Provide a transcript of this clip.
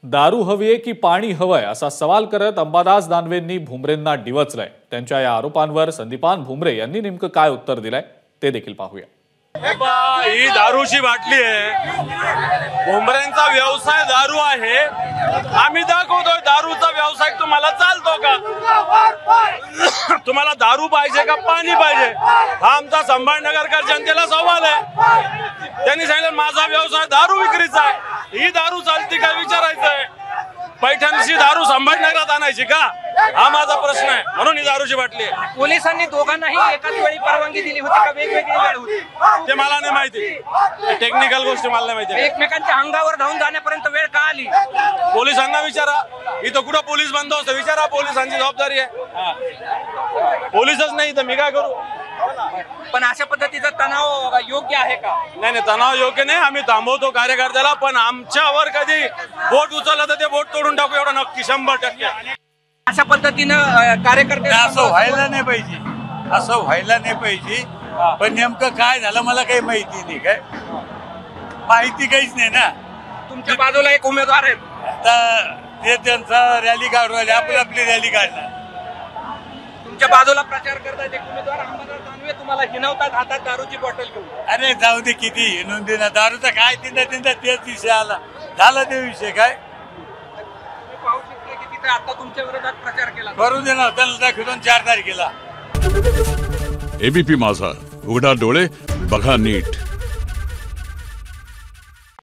दारू हवीये की पाणी हवंय असा सवाल करत अंबादास दानवेंनी भुमरेंना डिवचलंय। त्यांच्या या आरोपांवर संदीपान भुमरे यांनी नेमकं काय उत्तर दिलंय ते देखील पाहूया। ही दारूची बाटली आहे, भुमरेंचा व्यवसाय दारू आहे। आम्ही दाखवतोय दारूचा व्यवसाय तुम्हाला चालतो का? तुम्हाला दारू पाहिजे का पाणी पाहिजे? हा आमचा संभाजीनगरकर जनतेला सवाल आहे। त्यांनी सांगितलं माझा व्यवसाय दारू विक्रीचा आहे, ही दारू चालती का विचारायचं आहे। पैठणची दारू संभाजीनगरात आणायची का हा माझा प्रश्न आहे, म्हणून ही दारूची बाटली आहे। पोलिसांनी दोघांनाही एकाच वेळी परवानगी दिली होती का वेगवेगळी वेळ होती ते मला नाही माहिती, टेक्निकल गोष्टी मला नाही माहिती। एकमेकांच्या अंगावर धावून जाण्यापर्यंत वेळ का आली? पोलिसांना विचारा, इथं कुठं पोलीस बंदोबस्त विचारा, पोलिसांची जबाबदारी आहे। पोलीसच नाही तर मी काय करू? पण अशा पद्धतीचा तणाव योग्य आहे का? नाही तणाव योग्य नाही, आम्ही थांबवतो कार्यकर्त्याला, पण आमच्यावर कधी बोट उचललं तर ते बोट तोडून टाकू एवढं नक्की 100%। अशा पद्धतीनं कार्यकर्ते असं व्हायला नाही पाहिजे, असं व्हायला नाही पाहिजे। पण नेमकं काय झालं मला काही माहिती नाही, काय माहिती काहीच नाही ना। तुमच्या बाजूला एक उमेदवार आहेत, आता ते त्यांचा रॅली काढून राहिले, आपली रॅली काढणार। तुमच्या बाजूला प्रचार करतात एक उमेदवार अंबादास दानवे, तुम्हाला हिनवतात हातात दारूची बॉटल घेऊन। अरे जाऊ दे, किती हिनून देणार दारूचा काय, तिंदा तेच विषय आला, झाला ते विषय काय पाहू शकता की तिथे आता तुमच्या विरोधात प्रचार केला करू देणार त्यांना दाखवून 4 तारखेला। एबीपी माझा, उघडा डोळे बघा नीट।